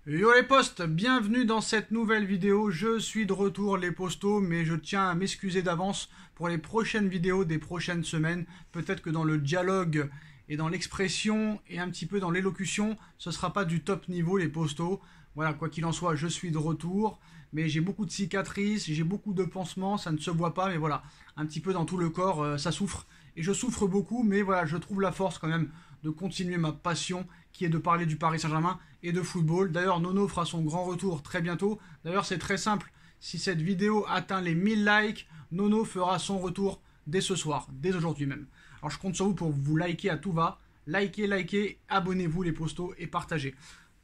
Yo les postes, bienvenue dans cette nouvelle vidéo. Je suis de retour les postos, mais je tiens à m'excuser d'avance pour les prochaines vidéos des prochaines semaines. Peut-être que dans le dialogue et dans l'expression et un petit peu dans l'élocution, ce sera pas du top niveau les postos. Voilà, quoi qu'il en soit, je suis de retour, mais j'ai beaucoup de cicatrices, j'ai beaucoup de pansements, ça ne se voit pas, mais voilà, un petit peu dans tout le corps, ça souffre. Et je souffre beaucoup, mais voilà, je trouve la force quand même de continuer ma passion qui est de parler du Paris Saint-Germain et de football. D'ailleurs, Nono fera son grand retour très bientôt. D'ailleurs, c'est très simple. Si cette vidéo atteint les 1000 likes, Nono fera son retour dès ce soir, dès aujourd'hui même. Alors, je compte sur vous pour vous liker à tout va. Likez, abonnez-vous les postos et partagez.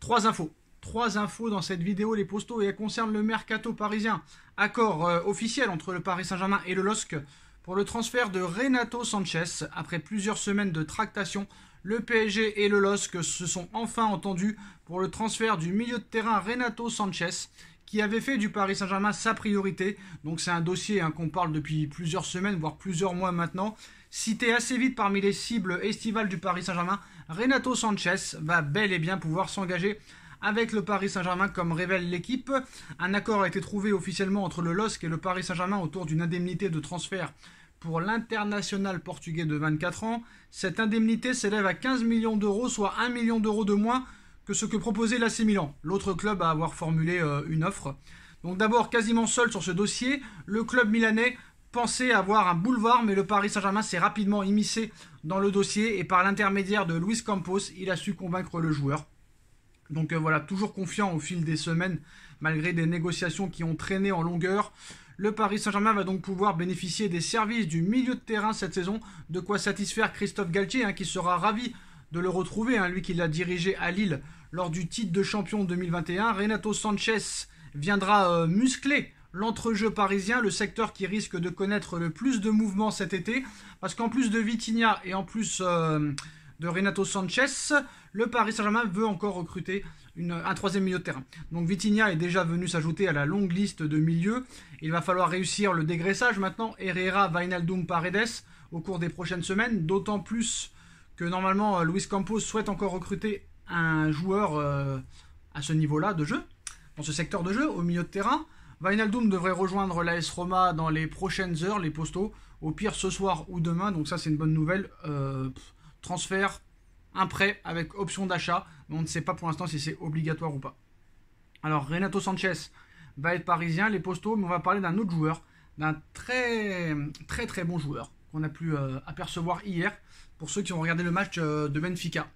Trois infos dans cette vidéo les postos et elles concernent le mercato parisien. Accord officiel entre le Paris Saint-Germain et le LOSC pour le transfert de Renato Sanchez. Après plusieurs semaines de tractation, le PSG et le LOSC se sont enfin entendus pour le transfert du milieu de terrain Renato Sanchez, qui avait fait du Paris Saint-Germain sa priorité. Donc c'est un dossier qu'on parle depuis plusieurs semaines, voire plusieurs mois maintenant. Cité assez vite parmi les cibles estivales du Paris Saint-Germain, Renato Sanchez va bel et bien pouvoir s'engager avec le Paris Saint-Germain, comme révèle l'équipe. Un accord a été trouvé officiellement entre le LOSC et le Paris Saint-Germain autour d'une indemnité de transfert pour l'international portugais de 24 ans. Cette indemnité s'élève à 15 millions d'euros, soit 1 million d'euros de moins que ce que proposait l'AC Milan, l'autre club à avoir formulé une offre. Donc d'abord, quasiment seul sur ce dossier, le club milanais pensait avoir un boulevard, mais le Paris Saint-Germain s'est rapidement immiscé dans le dossier et par l'intermédiaire de Luis Campos, il a su convaincre le joueur. Donc voilà, toujours confiant au fil des semaines, malgré des négociations qui ont traîné en longueur. Le Paris Saint-Germain va donc pouvoir bénéficier des services du milieu de terrain cette saison, de quoi satisfaire Christophe Galtier, qui sera ravi de le retrouver, lui qui l'a dirigé à Lille lors du titre de champion 2021. Renato Sanchez viendra muscler l'entrejeu parisien, le secteur qui risque de connaître le plus de mouvements cet été, parce qu'en plus de Vitinha et en plus de Renato Sanchez, le Paris Saint-Germain veut encore recruter un troisième milieu de terrain. Donc Vitinha est déjà venu s'ajouter à la longue liste de milieux. Il va falloir réussir le dégraissage maintenant. Herrera, Wijnaldum, Paredes au cours des prochaines semaines. D'autant plus que normalement Luis Campos souhaite encore recruter un joueur à ce niveau-là de jeu, dans ce secteur de jeu, au milieu de terrain. Wijnaldum devrait rejoindre l'AS Roma dans les prochaines heures, les postos. Au pire ce soir ou demain. Donc ça c'est une bonne nouvelle. Transfert, un prêt avec option d'achat, mais on ne sait pas pour l'instant si c'est obligatoire ou pas. Alors Renato Sanchez va être parisien, les postos, mais on va parler d'un autre joueur, d'un très bon joueur qu'on a pu apercevoir hier, pour ceux qui ont regardé le match de Benfica,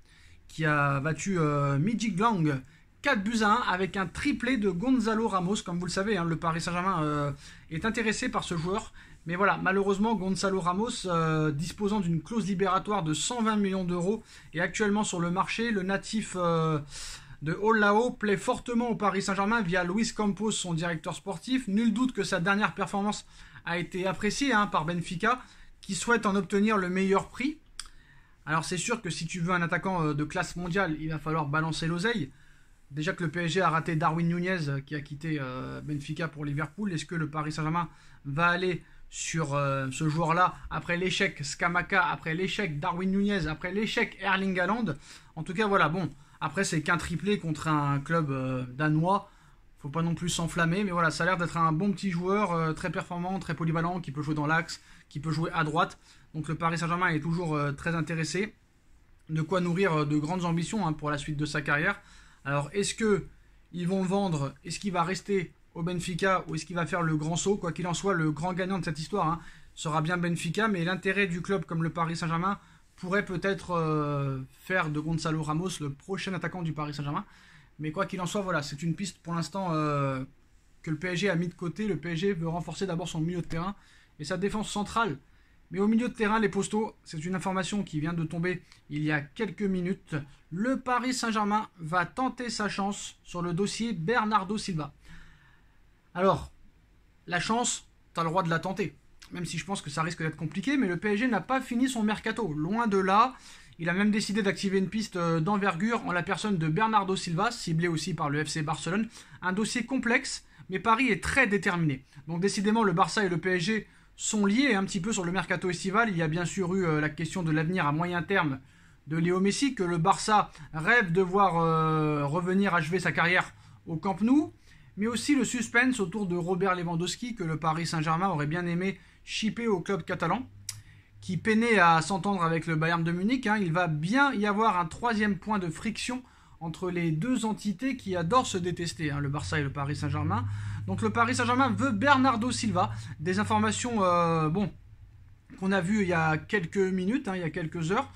qui a battu Midtjylland 4-1 avec un triplé de Gonzalo Ramos. Comme vous le savez, le Paris Saint-Germain est intéressé par ce joueur. Mais voilà, malheureusement, Gonzalo Ramos, disposant d'une clause libératoire de 120 millions d'euros, est actuellement sur le marché. Le natif de Olao plaît fortement au Paris Saint-Germain via Luis Campos, son directeur sportif. Nul doute que sa dernière performance a été appréciée par Benfica, qui souhaite en obtenir le meilleur prix. Alors c'est sûr que si tu veux un attaquant de classe mondiale, il va falloir balancer l'oseille. Déjà que le PSG a raté Darwin Nunez, qui a quitté Benfica pour Liverpool. Est-ce que le Paris Saint-Germain va aller sur ce joueur-là, après l'échec Scamacca, après l'échec Darwin Nunez, après l'échec Erling Haaland? En tout cas, voilà, bon, après c'est qu'un triplé contre un club danois, faut pas non plus s'enflammer, mais voilà, ça a l'air d'être un bon petit joueur, très performant, très polyvalent, qui peut jouer dans l'axe, qui peut jouer à droite. Donc le Paris Saint-Germain est toujours très intéressé, de quoi nourrir de grandes ambitions pour la suite de sa carrière. Alors est-ce qu'ils vont vendre, est-ce qu'il va rester au Benfica ou est-ce qu'il va faire le grand saut? Quoi qu'il en soit, le grand gagnant de cette histoire sera bien Benfica, mais l'intérêt du club comme le Paris Saint-Germain pourrait peut-être faire de Gonzalo Ramos le prochain attaquant du Paris Saint-Germain. Mais quoi qu'il en soit, voilà, c'est une piste pour l'instant que le PSG a mis de côté. Le PSG veut renforcer d'abord son milieu de terrain et sa défense centrale. Mais au milieu de terrain, les postos, c'est une information qui vient de tomber il y a quelques minutes. Le Paris Saint-Germain va tenter sa chance sur le dossier Bernardo Silva. Alors, la chance, tu as le droit de la tenter. Même si je pense que ça risque d'être compliqué, mais le PSG n'a pas fini son mercato. Loin de là, il a même décidé d'activer une piste d'envergure en la personne de Bernardo Silva, ciblé aussi par le FC Barcelone. Un dossier complexe, mais Paris est très déterminé. Donc décidément, le Barça et le PSG sont liés un petit peu sur le mercato estival. Il y a bien sûr eu la question de l'avenir à moyen terme de Léo Messi, que le Barça rêve de voir revenir achever sa carrière au Camp Nou, mais aussi le suspense autour de Robert Lewandowski, que le Paris Saint-Germain aurait bien aimé shipper au club catalan, qui peinait à s'entendre avec le Bayern de Munich. Il va bien y avoir un troisième point de friction entre les deux entités qui adorent se détester, le Barça et le Paris Saint-Germain. Donc le Paris Saint-Germain veut Bernardo Silva. Des informations qu'on a vues il y a quelques minutes, il y a quelques heures.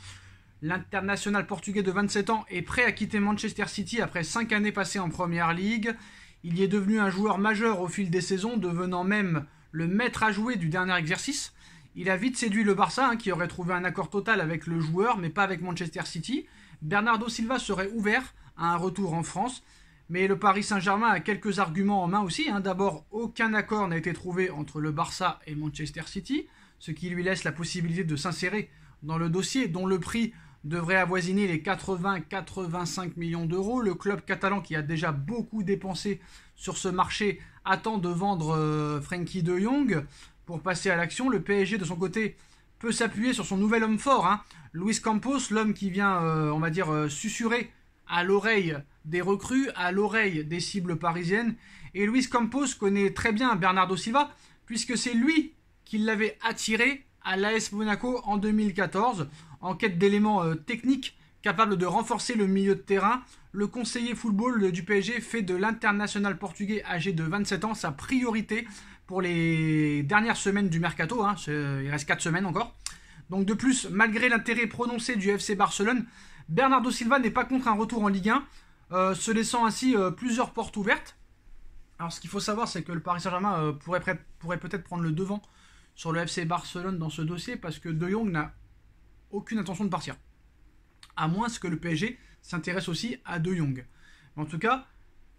L'international portugais de 27 ans est prêt à quitter Manchester City après 5 années passées en Première Ligue. Il y est devenu un joueur majeur au fil des saisons, devenant même le maître à jouer du dernier exercice. Il a vite séduit le Barça, qui aurait trouvé un accord total avec le joueur, mais pas avec Manchester City. Bernardo Silva serait ouvert à un retour en France, mais le Paris Saint-Germain a quelques arguments en main aussi. D'abord, aucun accord n'a été trouvé entre le Barça et Manchester City, ce qui lui laisse la possibilité de s'insérer dans le dossier, dont le prix devrait avoisiner les 80-85 millions d'euros. Le club catalan, qui a déjà beaucoup dépensé sur ce marché, attend de vendre Frenkie de Jong pour passer à l'action. Le PSG, de son côté, peut s'appuyer sur son nouvel homme fort, Luis Campos, l'homme qui vient, susurrer à l'oreille des recrues, à l'oreille des cibles parisiennes. Et Luis Campos connaît très bien Bernardo Silva, puisque c'est lui qui l'avait attiré à l'AS Monaco en 2014, en quête d'éléments techniques capables de renforcer le milieu de terrain. Le conseiller football du PSG fait de l'international portugais âgé de 27 ans sa priorité pour les dernières semaines du mercato. Il reste 4 semaines encore. Donc de plus, malgré l'intérêt prononcé du FC Barcelone, Bernardo Silva n'est pas contre un retour en Ligue 1, se laissant ainsi plusieurs portes ouvertes. Alors ce qu'il faut savoir, c'est que le Paris Saint-Germain pourrait peut-être prendre le devant sur le FC Barcelone dans ce dossier, parce que De Jong n'a aucune intention de partir. À moins que le PSG s'intéresse aussi à De Jong. En tout cas,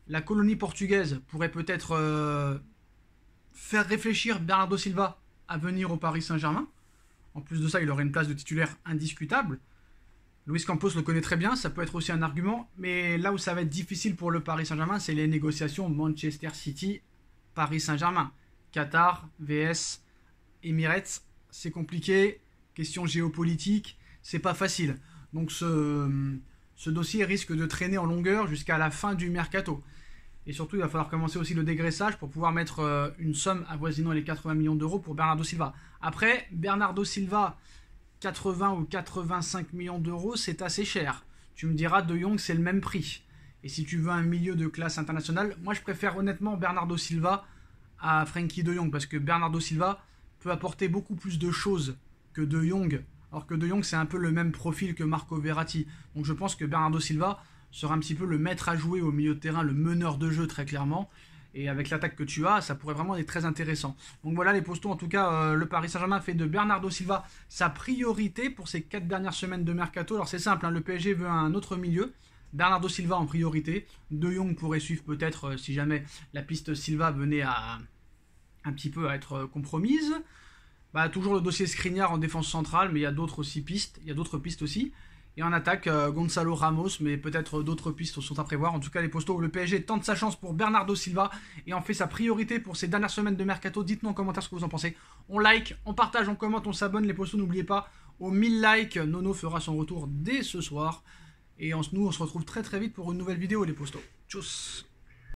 la colonie portugaise pourrait peut-être faire réfléchir Bernardo Silva à venir au Paris Saint-Germain. En plus de ça, il aurait une place de titulaire indiscutable. Luis Campos le connaît très bien, ça peut être aussi un argument. Mais là où ça va être difficile pour le Paris Saint-Germain, c'est les négociations Manchester City-Paris Saint-Germain. Qatar, VS, Emirates, c'est compliqué. Question géopolitique, c'est pas facile. Donc ce dossier risque de traîner en longueur jusqu'à la fin du mercato. Et surtout, il va falloir commencer aussi le dégraissage pour pouvoir mettre une somme avoisinant les 80 millions d'euros pour Bernardo Silva. Après, Bernardo Silva, 80 ou 85 millions d'euros, c'est assez cher. Tu me diras, De Jong, c'est le même prix. Et si tu veux un milieu de classe internationale, moi je préfère honnêtement Bernardo Silva à Frenkie de Jong, parce que Bernardo Silva peut apporter beaucoup plus de choses que De Jong, alors que De Jong, c'est un peu le même profil que Marco Verratti. Donc je pense que Bernardo Silva sera un petit peu le maître à jouer au milieu de terrain, le meneur de jeu très clairement. Et avec l'attaque que tu as, ça pourrait vraiment être très intéressant. Donc voilà les postons, en tout cas, le Paris Saint-Germain fait de Bernardo Silva sa priorité pour ces 4 dernières semaines de mercato. Alors c'est simple, le PSG veut un autre milieu. Bernardo Silva en priorité. De Jong pourrait suivre peut-être si jamais la piste Silva venait à un petit peu à être compromise. Toujours le dossier Skriniar en défense centrale, mais il y a d'autres pistes. Il y a d'autres pistes aussi. Et en attaque, Gonzalo Ramos, mais peut-être d'autres pistes sont à prévoir. En tout cas, les postos, le PSG tente sa chance pour Bernardo Silva et en fait sa priorité pour ces dernières semaines de mercato. Dites-nous en commentaire ce que vous en pensez. On like, on partage, on commente, on s'abonne. Les postos, n'oubliez pas, aux 1000 likes, Nono fera son retour dès ce soir. Et nous, on se retrouve très très vite pour une nouvelle vidéo, les postos. Tchuss.